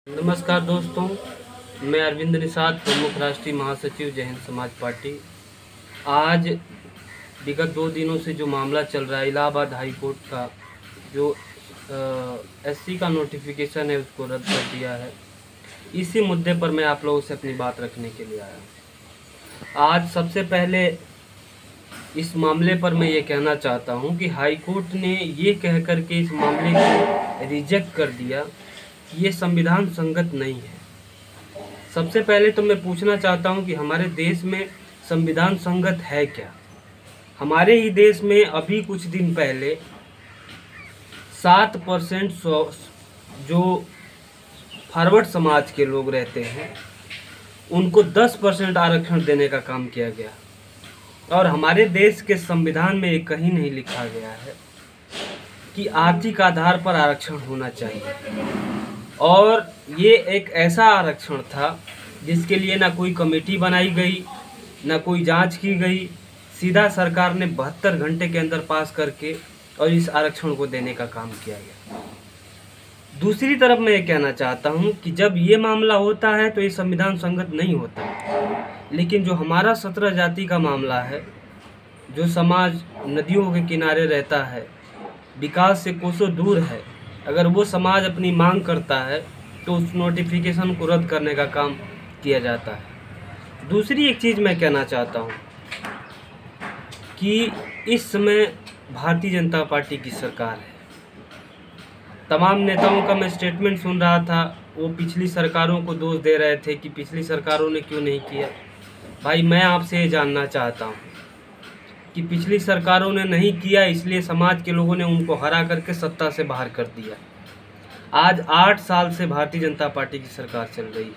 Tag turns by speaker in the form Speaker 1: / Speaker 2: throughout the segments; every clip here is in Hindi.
Speaker 1: नमस्कार दोस्तों, मैं अरविंद निषाद, प्रमुख राष्ट्रीय महासचिव जय हिंद समाज पार्टी। आज विगत 2 दिनों से जो मामला चल रहा है इलाहाबाद हाई कोर्ट का, जो एससी का नोटिफिकेशन है उसको रद्द कर दिया है, इसी मुद्दे पर मैं आप लोगों से अपनी बात रखने के लिए आया। आज सबसे पहले इस मामले पर मैं ये कहना चाहता हूँ कि हाई कोर्ट ने ये कह कर के इस मामले को रिजेक्ट कर दिया कि ये संविधान संगत नहीं है। सबसे पहले तो मैं पूछना चाहता हूँ कि हमारे देश में संविधान संगत है क्या? हमारे ही देश में अभी कुछ दिन पहले 7% जो फॉरवर्ड समाज के लोग रहते हैं उनको 10% आरक्षण देने का काम किया गया, और हमारे देश के संविधान में ये कहीं नहीं लिखा गया है कि आर्थिक आधार पर आरक्षण होना चाहिए। और ये एक ऐसा आरक्षण था जिसके लिए ना कोई कमेटी बनाई गई, ना कोई जांच की गई, सीधा सरकार ने 72 घंटे के अंदर पास करके और इस आरक्षण को देने का काम किया गया। दूसरी तरफ मैं ये कहना चाहता हूँ कि जब ये मामला होता है तो ये संविधान संगत नहीं होता, लेकिन जो हमारा 17 जाति का मामला है, जो समाज नदियों के किनारे रहता है, विकास से कोसों दूर है, अगर वो समाज अपनी मांग करता है तो उस नोटिफिकेशन को रद्द करने का काम किया जाता है। दूसरी एक चीज़ मैं कहना चाहता हूँ कि इस समय भारतीय जनता पार्टी की सरकार है। तमाम नेताओं का मैं स्टेटमेंट सुन रहा था, वो पिछली सरकारों को दोष दे रहे थे कि पिछली सरकारों ने क्यों नहीं किया। भाई, मैं आपसे ये जानना चाहता हूँ कि पिछली सरकारों ने नहीं किया, इसलिए समाज के लोगों ने उनको हरा करके सत्ता से बाहर कर दिया। आज 8 साल से भारतीय जनता पार्टी की सरकार चल रही है,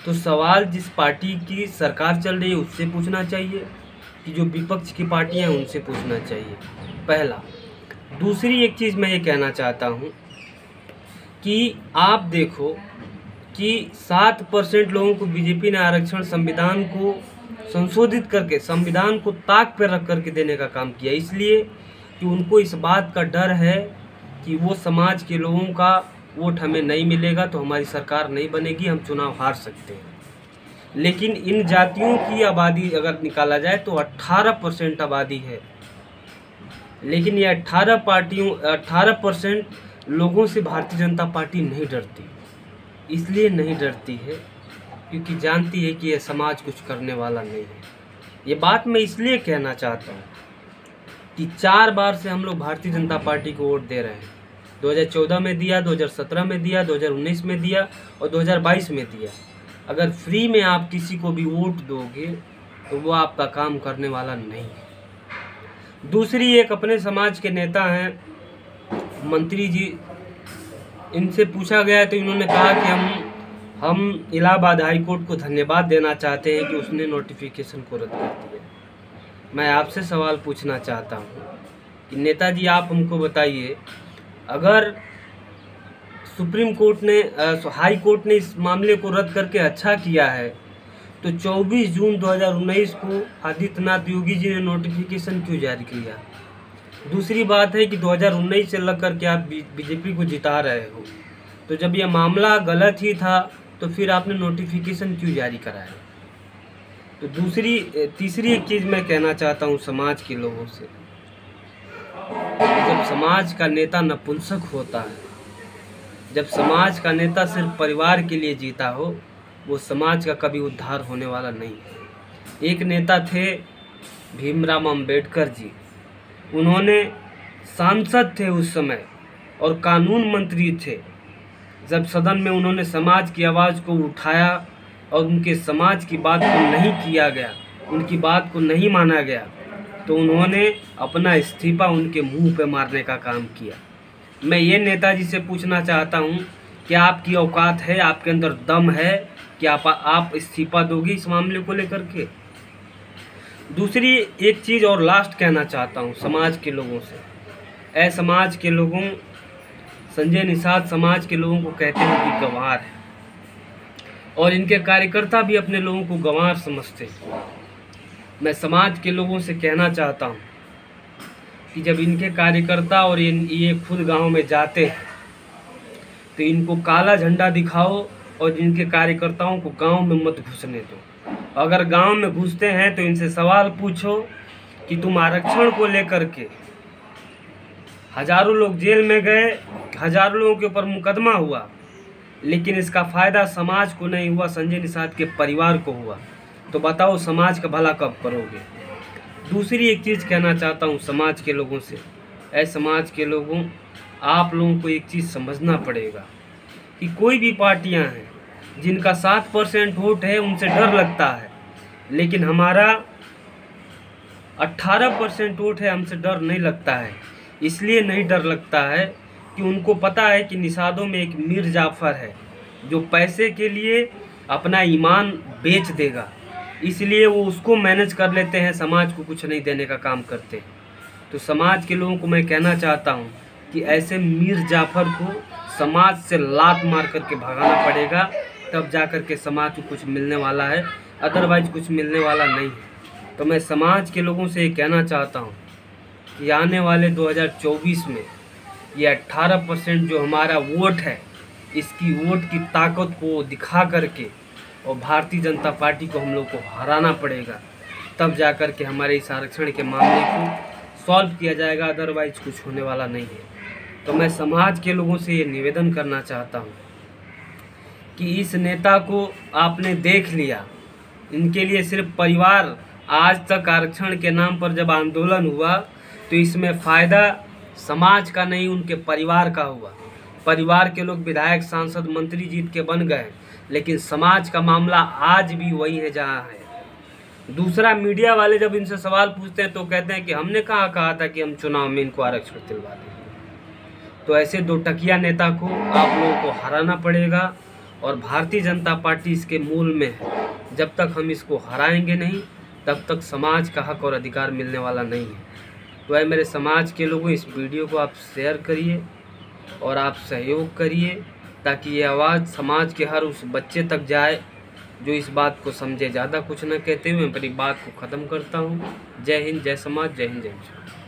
Speaker 1: तो सवाल जिस पार्टी की सरकार चल रही है उससे पूछना चाहिए कि जो विपक्ष की पार्टियां हैं उनसे पूछना चाहिए, पहला। दूसरी एक चीज़ मैं ये कहना चाहता हूँ कि आप देखो कि 7% लोगों को बीजेपी ने आरक्षण संविधान को संशोधित करके, संविधान को ताक पर रख करके देने का काम किया, इसलिए कि उनको इस बात का डर है कि वो समाज के लोगों का वोट हमें नहीं मिलेगा तो हमारी सरकार नहीं बनेगी, हम चुनाव हार सकते हैं। लेकिन इन जातियों की आबादी अगर निकाला जाए तो 18% आबादी है, लेकिन ये 18% लोगों से भारतीय जनता पार्टी नहीं डरती। इसलिए नहीं डरती है क्योंकि जानती है कि यह समाज कुछ करने वाला नहीं है। ये बात मैं इसलिए कहना चाहता हूँ कि 4 बार से हम लोग भारतीय जनता पार्टी को वोट दे रहे हैं। 2014 में दिया, 2017 में दिया, 2019 में दिया और 2022 में दिया। अगर फ्री में आप किसी को भी वोट दोगे तो वो आपका काम करने वाला नहीं है। दूसरी, एक अपने समाज के नेता हैं मंत्री जी, इनसे पूछा गया तो इन्होंने कहा कि हम इलाहाबाद हाई कोर्ट को धन्यवाद देना चाहते हैं कि उसने नोटिफिकेशन को रद्द कर दिया। मैं आपसे सवाल पूछना चाहता हूँ कि नेताजी, आप हमको बताइए, अगर सुप्रीम कोर्ट ने हाई कोर्ट ने इस मामले को रद्द करके अच्छा किया है तो 24 जून 2019 को आदित्यनाथ योगी जी ने नोटिफिकेशन क्यों जारी किया? दूसरी बात है कि 2019 से लग करके आप बीजेपी को जिता रहे हो, तो जब यह मामला गलत ही था तो फिर आपने नोटिफिकेशन क्यों जारी कराया? तो तीसरी एक चीज़ मैं कहना चाहता हूँ समाज के लोगों से, जब समाज का नेता नपुंसक होता है, जब समाज का नेता सिर्फ परिवार के लिए जीता हो, वो समाज का कभी उद्धार होने वाला नहीं है। एक नेता थे भीमराव अंबेडकर जी, उन्होंने सांसद थे उस समय और कानून मंत्री थे। जब सदन में उन्होंने समाज की आवाज़ को उठाया और उनके समाज की बात को नहीं किया गया, उनकी बात को नहीं माना गया, तो उन्होंने अपना इस्तीफा उनके मुंह पे मारने का काम किया। मैं ये नेताजी से पूछना चाहता हूँ कि आपकी औकात है, आपके अंदर दम है कि आप इस्तीफा दोगे इस मामले को लेकर के? दूसरी एक चीज़ और लास्ट कहना चाहता हूँ समाज के लोगों से। समाज के लोगों, संजय निषाद समाज के लोगों को कहते हैं कि गंवार है, और इनके कार्यकर्ता भी अपने लोगों को गंवार समझते हैं। मैं समाज के लोगों से कहना चाहता हूँ कि जब इनके कार्यकर्ता और ये खुद गांव में जाते हैं तो इनको काला झंडा दिखाओ और इनके कार्यकर्ताओं को गांव में मत घुसने दो। अगर गांव में घुसते हैं तो इनसे सवाल पूछो कि तुम आरक्षण को लेकर के, हजारों लोग जेल में गए, हजारों लोगों के ऊपर मुकदमा हुआ, लेकिन इसका फ़ायदा समाज को नहीं हुआ, संजय निषाद के परिवार को हुआ। तो बताओ समाज का भला कब करोगे। दूसरी एक चीज़ कहना चाहता हूँ समाज के लोगों से, ऐ समाज के लोगों, आप लोगों को एक चीज़ समझना पड़ेगा कि कोई भी पार्टियां हैं जिनका 7% वोट है उनसे डर लगता है, लेकिन हमारा 18% वोट है, हमसे डर नहीं लगता है। इसलिए नहीं डर लगता है कि उनको पता है कि निषादों में एक मीर जाफ़र है जो पैसे के लिए अपना ईमान बेच देगा, इसलिए वो उसको मैनेज कर लेते हैं, समाज को कुछ नहीं देने का काम करते हैं। तो समाज के लोगों को मैं कहना चाहता हूँ कि ऐसे मीर जाफ़र को समाज से लात मार करके भगाना पड़ेगा, तब जा कर के समाज को कुछ मिलने वाला है, अदरवाइज कुछ मिलने वाला नहीं है। तो मैं समाज के लोगों से ये कहना चाहता हूँ कि आने वाले 2024 में ये 18% जो हमारा वोट है, इसकी वोट की ताकत को दिखा करके और भारतीय जनता पार्टी को हम लोग को हराना पड़ेगा, तब जा कर के हमारे इस आरक्षण के मामले को सॉल्व किया जाएगा, अदरवाइज कुछ होने वाला नहीं है। तो मैं समाज के लोगों से ये निवेदन करना चाहता हूँ कि इस नेता को आपने देख लिया, इनके लिए सिर्फ परिवार, आज तक आरक्षण के नाम पर जब आंदोलन हुआ तो इसमें फ़ायदा समाज का नहीं, उनके परिवार का हुआ। परिवार के लोग विधायक, सांसद, मंत्री जीत के बन गए, लेकिन समाज का मामला आज भी वही है जहाँ है। दूसरा, मीडिया वाले जब इनसे सवाल पूछते हैं तो कहते हैं कि हमने कहा था कि हम चुनाव में इनको आरक्षण दिलवा देंगे। तो ऐसे दो टकिया नेता को आप लोगों को हराना पड़ेगा और भारतीय जनता पार्टी इसके मूल में है। जब तक हम इसको हराएंगे नहीं, तब तक समाज का हक और अधिकार मिलने वाला नहीं है। तो है मेरे समाज के लोगों, इस वीडियो को आप शेयर करिए और आप सहयोग करिए, ताकि ये आवाज़ समाज के हर उस बच्चे तक जाए जो इस बात को समझे। ज़्यादा कुछ न कहते हुए मैं अपनी बात को ख़त्म करता हूँ। जय हिंद, जय समाज, जय हिंद, जय हिंद।